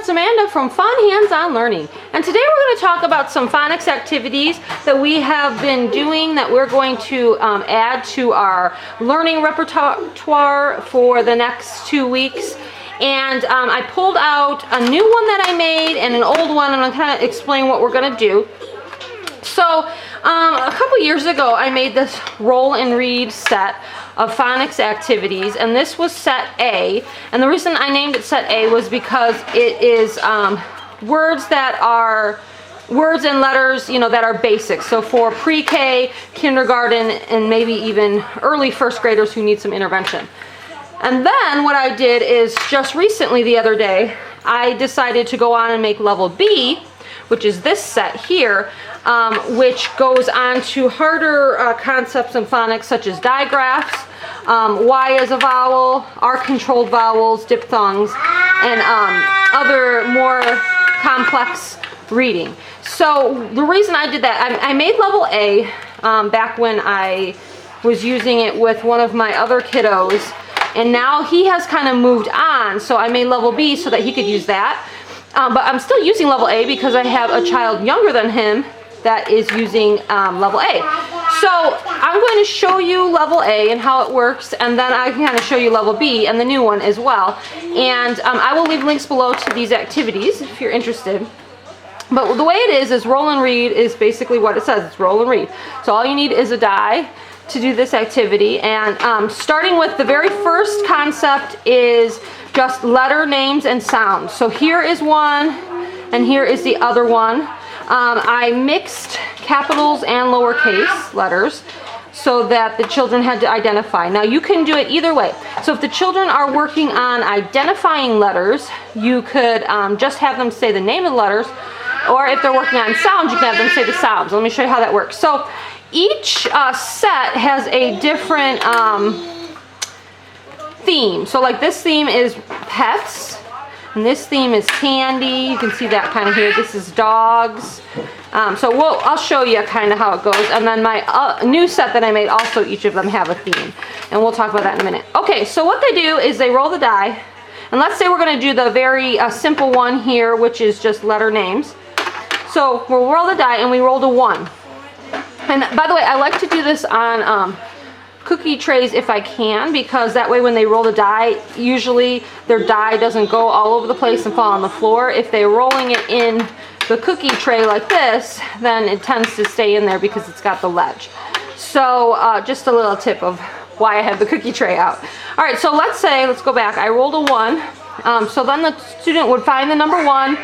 it's Amanda from Fun Hands-On Learning, and today we're going to talk about some phonics activities that we have been doing that we're going to add to our learning repertoire for the next 2 weeks. And I pulled out a new one that I made and an old one, and I'll kind of explain what we're going to do. So a couple years ago I made this roll and read set of phonics activities, and this was set A, and the reason I named it set A was because it is words and letters, you know, that are basic. So for pre-K, kindergarten, and maybe even early first graders who need some intervention. And then what I did is just recently, the other day, I decided to go on and make level B, which is this set here, which goes on to harder concepts in phonics such as digraphs, Y as a vowel, R-controlled vowels, diphthongs, and other more complex reading. So the reason I did that, I made level A back when I was using it with one of my other kiddos, and now he has kind of moved on, so I made level B so that he could use that. But I'm still using level A because I have a child younger than him that is using level A. So I'm going to show you level A and how it works, and then I can kind of show you level B and the new one as well. And I will leave links below to these activities if you're interested. But the way it is roll and read is basically what it says. It's roll and read. So all you need is a die to do this activity. And starting with the very first concept is just letter names and sounds. So here is one, and here is the other one. I mixed capitals and lowercase letters so that the children had to identify. Now you can do it either way. So if the children are working on identifying letters, you could just have them say the name of the letters, or if they're working on sounds, you can have them say the sounds. Let me show you how that works. So each set has a different theme. So like this theme is pets, and this theme is candy. You can see that kind of here. This is dogs. So I'll show you kind of how it goes. And then my new set that I made, also each of them have a theme. And we'll talk about that in a minute. Okay, so what they do is they roll the die. And let's say we're going to do the very simple one here, which is just letter names. So we'll roll the die, and we rolled a 1. And by the way, I like to do this on cookie trays if I can, because that way when they roll the die, usually their die doesn't go all over the place and fall on the floor. If they're rolling it in the cookie tray like this, then it tends to stay in there because it's got the ledge. So just a little tip of why I have the cookie tray out. All right, so let's go back. I rolled a 1. So then the student would find the number 1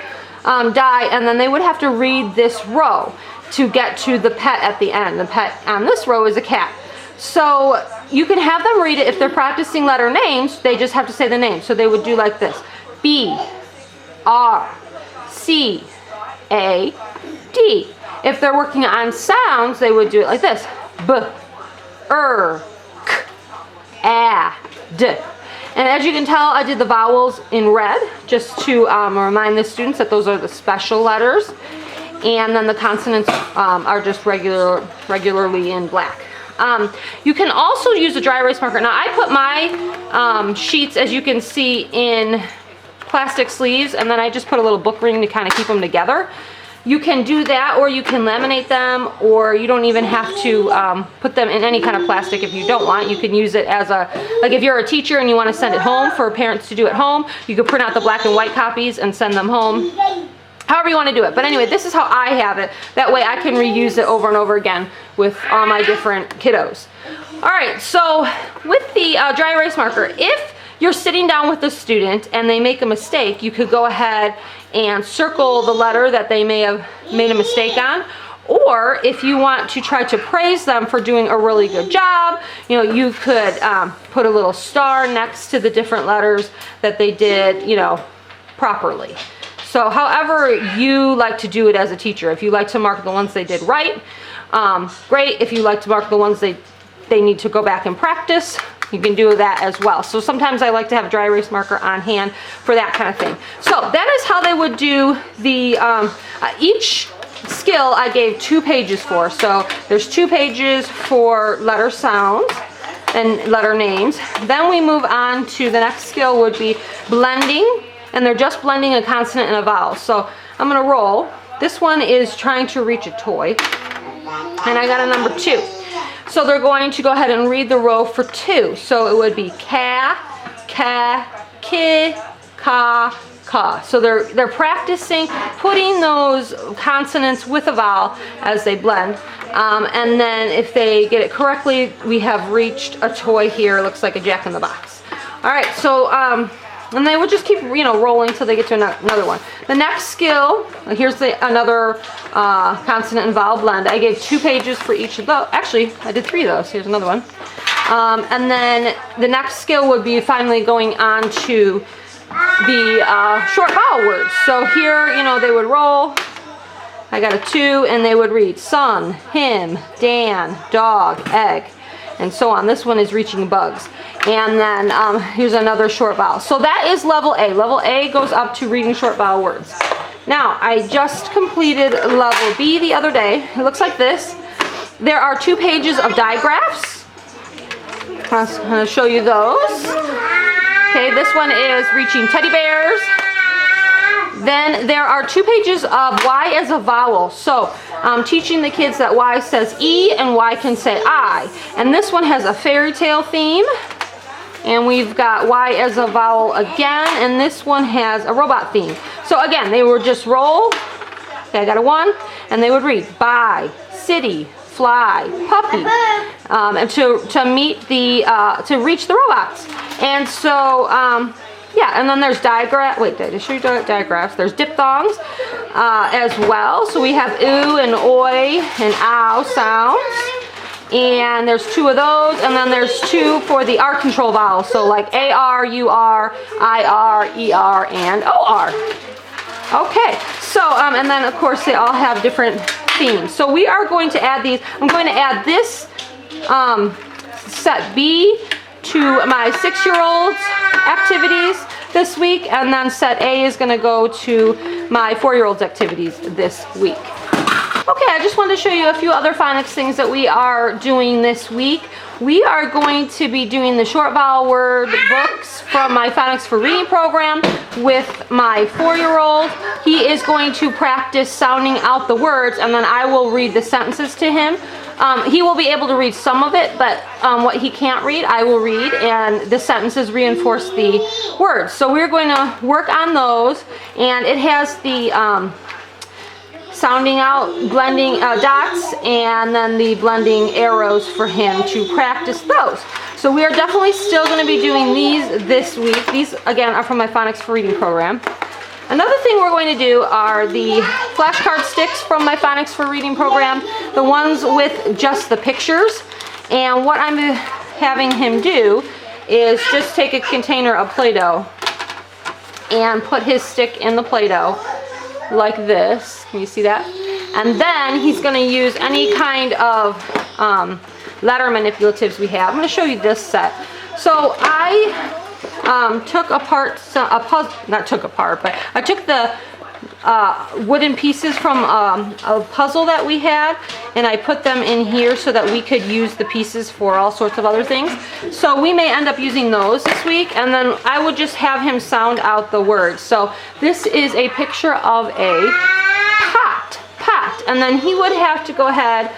die, and then they would have to read this row to get to the pet at the end. The pet on this row is a cat. So you can have them read it. If they're practicing letter names, they just have to say the name. So they would do like this: B, R, C, A, D. If they're working on sounds, they would do it like this: B, R, K, A, D. And as you can tell, I did the vowels in red just to remind the students that those are the special letters. And then the consonants are just regularly in black. You can also use a dry erase marker. Now I put my sheets, as you can see, in plastic sleeves, and then I just put a little book ring to kind of keep them together. You can do that, or you can laminate them, or you don't even have to put them in any kind of plastic if you don't want. You can use it as like if you're a teacher and you want to send it home for parents to do at home, you could print out the black and white copies and send them home. However you want to do it. But anyway, this is how I have it. That way I can reuse it over and over again with all my different kiddos. All right, so with the dry erase marker, if you're sitting down with the student and they make a mistake, you could go ahead and circle the letter that they may have made a mistake on. Or if you want to try to praise them for doing a really good job, you know, you could put a little star next to the different letters that they did, you know, properly. So however you like to do it as a teacher. If you like to mark the ones they did right, great. If you like to mark the ones they need to go back and practice, you can do that as well. So sometimes I like to have a dry erase marker on hand for that kind of thing. So that is how they would do the, each skill I gave 2 pages for. So there's 2 pages for letter sounds and letter names. Then we move on to the next skill would be blending and they're just blending a consonant and a vowel. So I'm gonna roll. This one is trying to reach a toy, and I got a number 2. So they're going to go ahead and read the row for 2. So it would be ka, ki, ka, ka. So they're practicing putting those consonants with a vowel as they blend. And then if they get it correctly, we have reached a toy here. It looks like a Jack in the Box. All right, so and they would just keep, you know, rolling until they get to another one. The next skill, here's another consonant and vowel blend. I gave 2 pages for each of those. Actually, I did 3 of those. Here's another one. And then the next skill would be finally going on to the short vowel words. So here, you know, they would roll. I got a 2, and they would read sun, him, Dan, dog, egg, and so on. This one is reaching bugs. And then here's another short vowel. So that is level A. Level A goes up to reading short vowel words. Now, I just completed level B the other day. It looks like this. There are 2 pages of digraphs. I'm going to show you those. Okay, this one is reaching teddy bears. Then there are 2 pages of Y as a vowel. So I'm teaching the kids that Y says E and Y can say I. And this one has a fairy tale theme. And we've got Y as a vowel again. And this one has a robot theme. So again, they would just roll. Okay, I got a 1. And they would read buy, city, fly, puppy. And to meet the, to reach the robots. And so, yeah, and then there's digraphs. Wait, did I show you digraphs? There's diphthongs as well. So we have oo and oi and ow sounds. And there's 2 of those. And then there's 2 for the R control vowels. So like AR, UR, IR, ER, and OR. Okay, so, and then of course they all have different themes. So we are going to add these. I'm going to add this set B to my 6-year-old's activities this week, and then set A is going to go to my 4-year-old's activities this week. Okay, I just wanted to show you a few other phonics things that we are doing this week. We are going to be doing the short vowel word books from my Phonics for Reading program with my 4-year-old. He is going to practice sounding out the words, and then I will read the sentences to him. He will be able to read some of it, but what he can't read, I will read, and the sentences reinforce the words. So we're going to work on those, and it has the sounding out, blending dots, and then the blending arrows for him to practice those. So we are definitely still going to be doing these this week. These, again, are from my Phonics for Reading program. Another thing we're going to do are the flashcard sticks from my Phonics for Reading program, the ones with just the pictures. And what I'm having him do is just take a container of Play-Doh and put his stick in the Play-Doh like this. Can you see that? And then he's going to use any kind of letter manipulatives we have. I'm going to show you this set. So I took apart a puzzle, not took apart, but I took the wooden pieces from a puzzle that we had, and I put them in here so that we could use the pieces for all sorts of other things. So we may end up using those this week, and then I would just have him sound out the words. So this is a picture of a pot, and then he would have to go ahead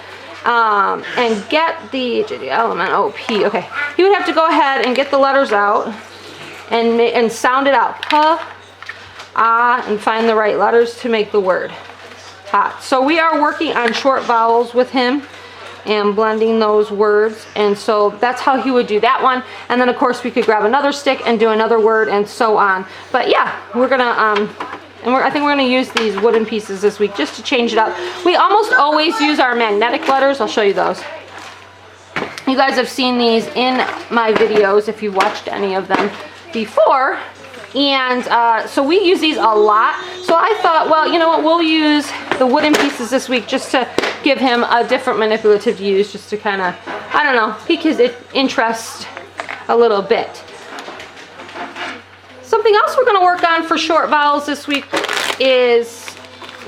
and get the element O-P. Okay, he would have to go ahead and get the letters out and sound it out. And find the right letters to make the word hot. So we are working on short vowels with him and blending those words, and so that's how he would do that one. And then of course we could grab another stick and do another word, and so on. But yeah, we're gonna I think we're gonna use these wooden pieces this week just to change it up. We almost always use our magnetic letters. I'll show you those. You guys have seen these in my videos if you've watched any of them before. And so we use these a lot. So I thought, well, you know what, we'll use the wooden pieces this week just to give him a different manipulative to use, just to kind of, I don't know, pique his interest a little bit. Something else we're going to work on for short vowels this week is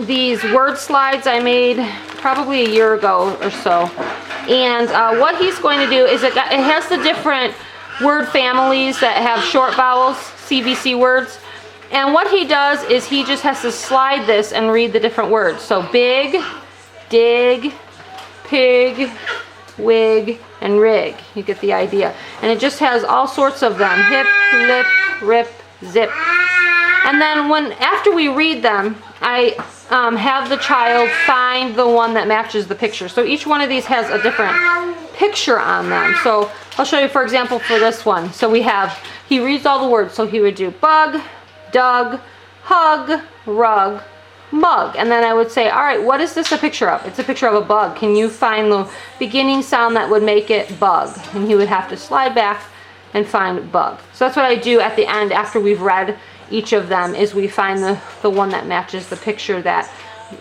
these word slides I made probably a year ago or so. And what he's going to do is it has the different word families that have short vowels, CVC words, And what he does is he just has to slide this and read the different words. So big, dig, pig, wig, and rig. You get the idea. And it just has all sorts of them. Hip, lip, rip, zip. And then after we read them, I have the child find the one that matches the picture. So each one of these has a different picture on them. So I'll show you, for example, for this one. So he reads all the words. So he would do bug, dug, hug, rug, mug. And then I would say, all right, what is this a picture of? It's a picture of a bug. Can you find the beginning sound that would make it bug? And he would have to slide back and find bug. So that's what I do at the end after we've read each of them, is we find the one that matches the picture that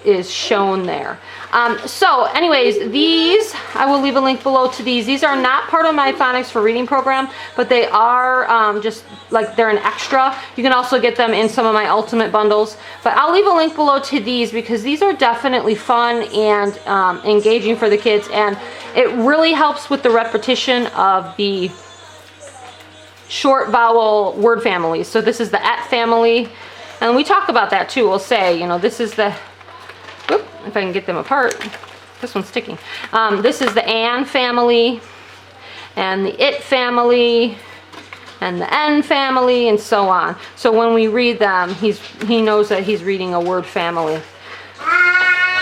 is shown there. So anyways, these, I will leave a link below to these. These are not part of my Phonics for Reading program, but they are just like they're an extra. You can also get them in some of my Ultimate bundles, but I'll leave a link below to these because these are definitely fun and engaging for the kids, and it really helps with the repetition of the short vowel word families. So this is the at family, and we talk about that too. We'll say, you know, this is the, whoop, if I can get them apart, this one's sticking. This is the an family, and the it family, and the n family, and so on. So when we read them, he knows that he's reading a word family.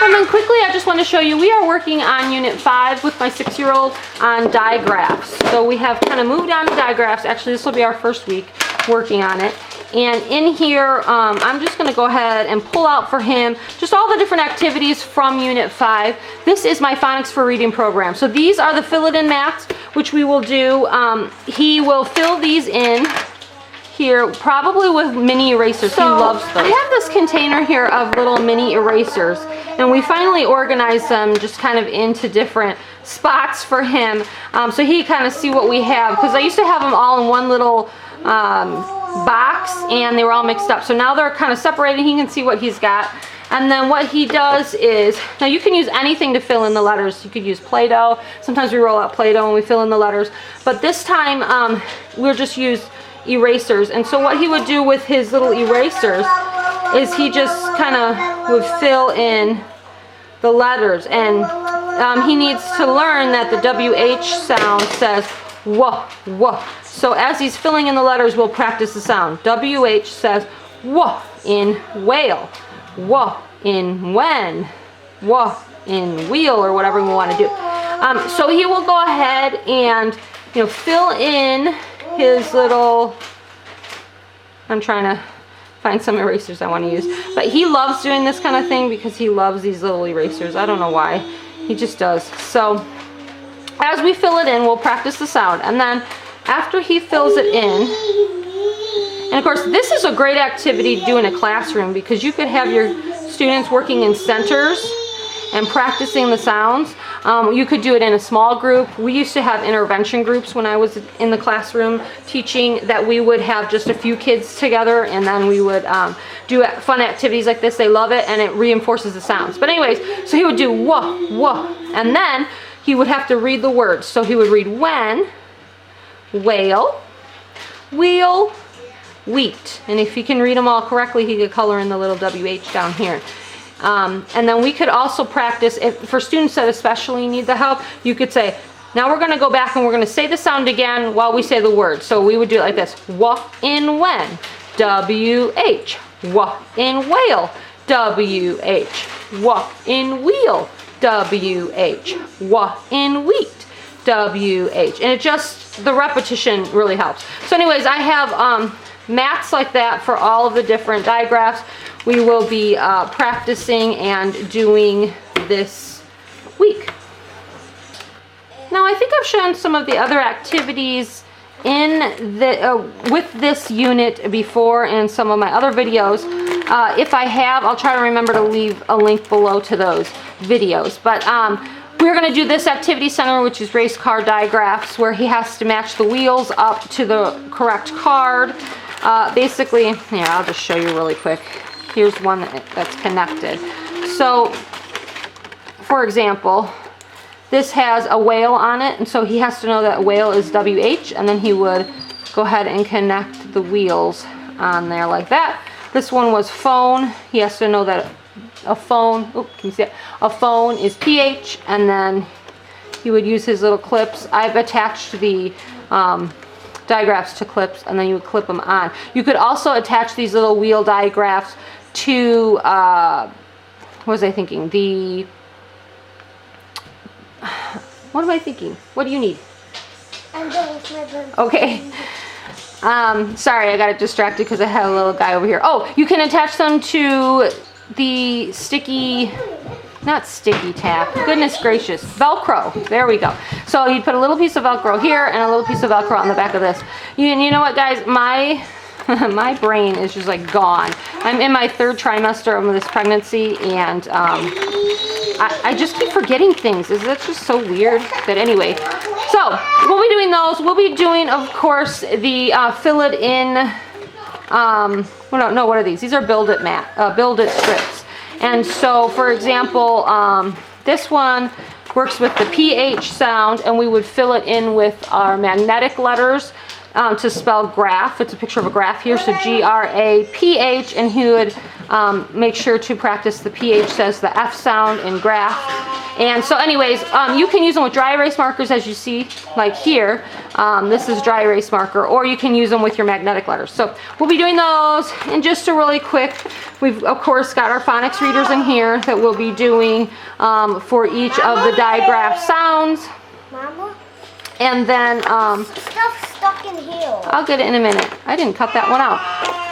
And then quickly, I just want to show you, we are working on Unit 5 with my 6-year-old on digraphs. So we have kind of moved on to digraphs. Actually, this will be our first week working on it. And in here, I'm just going to go ahead and pull out for him just all the different activities from Unit 5. This is my Phonics for Reading program. So these are the fill-it-in mats, which we will do. He will fill these in here, probably with mini erasers. So he loves those. I have this container here of little mini erasers, and we finally organized them just kind of into different spots for him, so he kind of see what we have, because I used to have them all in one little box and they were all mixed up. So now they're kind of separated. He can see what he's got. And then what he does is, now you can use anything to fill in the letters. You could use Play-Doh. Sometimes we roll out Play-Doh and we fill in the letters, but this time we'll just use erasers. And so what he would do with his little erasers is he just kind of would fill in the letters, and he needs to learn that the WH sound says wah, wah. So as he's filling in the letters, we'll practice the sound. WH says wah in whale, wah in when, wah in wheel, or whatever we want to do. So he will go ahead and, you know, fill in his little, I'm trying to find some erasers I want to use, but he loves doing this kind of thing because he loves these little erasers. I don't know why, he just does. So as we fill it in, we'll practice the sound, and then after he fills it in, and of course this is a great activity to do in a classroom, because you could have your students working in centers and practicing the sounds. You could do it in a small group. We used to have intervention groups when I was in the classroom teaching, that we would have just a few kids together, and then we would do fun activities like this. They love it, and it reinforces the sounds. But anyways, so he would do wah, wah, and then he would have to read the words. So he would read when, whale, wheel, wheat. And if he can read them all correctly, he could color in the little WH down here. And then we could also practice, for students that especially need the help, you could say, now we're going to go back and we're going to say the sound again while we say the word. So we would do it like this: wah in when, WH, wah in whale, WH, wah in wheel, WH, wah in wheat, WH. And it just, the repetition really helps. So anyways, I have mats like that for all of the different digraphs we will be practicing and doing this week. Now I think I've shown some of the other activities in the with this unit before in some of my other videos. If I have, I'll try to remember to leave a link below to those videos. But we're going to do this activity center, which is race car digraphs, where he has to match the wheels up to the correct card. Basically, here, I'll just show you really quick. Here's one that's connected. So, for example, this has a whale on it, and so he has to know that whale is WH, and then he would go ahead and connect the wheels on there like that. This one was phone. He has to know that a phone, oh, can you see it? A phone is PH, and then he would use his little clips. I've attached the digraphs to clips, and then you would clip them on. You could also attach these little wheel digraphs to, what was I thinking? What am I thinking? What do you need? I'm done with my birthday. Okay. Sorry, I got distracted because I had a little guy over here. Oh, you can attach them to the sticky, not sticky tack, goodness gracious, Velcro. There we go. So you put a little piece of Velcro here and a little piece of Velcro on the back of this. You know what, guys? My brain is just like gone. I'm in my 3rd trimester of this pregnancy, and I just keep forgetting things. Is that just so weird? But anyway, so we'll be doing those. We'll be doing, of course, the fill it in. No, what are these? These are build it strips. And so, for example, this one works with the PH sound, and we would fill it in with our magnetic letters to spell graph. It's a picture of a graph here, so G-R-A-P-H, and he would make sure to practice the PH says the F sound in graph. And so anyways, you can use them with dry erase markers, as you see, like here. This is dry erase marker, or you can use them with your magnetic letters. So we'll be doing those. And just a really quick, we've of course got our phonics readers in here that we'll be doing for each of the digraph sounds. Mama? And then Stuff stuck in here. I'll get it in a minute. I didn't cut that one out.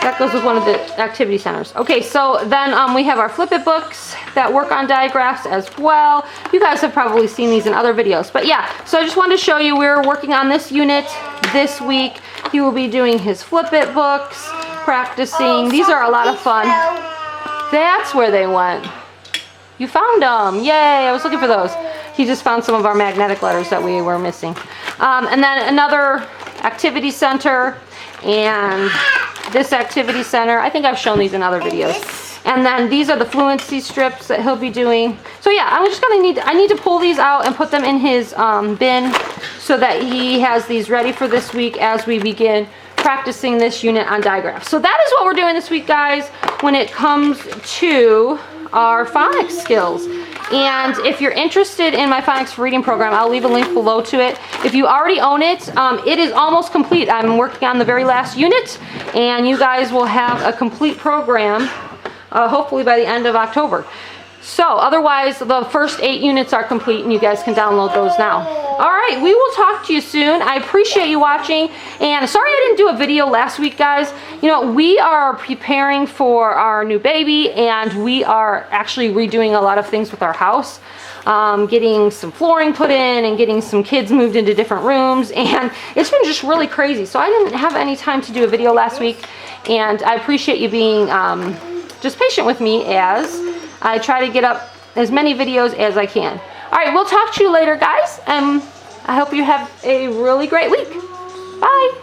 That goes with one of the activity centers. Okay, so then we have our flip it books that work on digraphs as well. You guys have probably seen these in other videos. But yeah, so I just wanted to show you we're working on this unit this week. He will be doing his flip it books, practicing. These are a lot of fun. That's where they went. You found them. Yay, I was looking for those. He just found some of our magnetic letters that we were missing. And then another activity center, and this activity center. I think I've shown these in other videos. And then these are the fluency strips that he'll be doing. So yeah, I'm just gonna I need to pull these out and put them in his bin so that he has these ready for this week as we begin practicing this unit on digraphs. So that is what we're doing this week, guys, when it comes to our phonics skills. And if you're interested in my phonics reading program, I'll leave a link below to it. If you already own it, it is almost complete. I'm working on the very last unit, and you guys will have a complete program hopefully by the end of October. So otherwise, the first 8 units are complete, and you guys can download those now. All right, we will talk to you soon. I appreciate you watching, and sorry I didn't do a video last week, guys. You know, we are preparing for our new baby, and we are actually redoing a lot of things with our house. Getting some flooring put in and getting some kids moved into different rooms, and it's been just really crazy. So I didn't have any time to do a video last week, and I appreciate you being just patient with me as I try to get up as many videos as I can. All right, we'll talk to you later, guys, and I hope you have a really great week. Bye.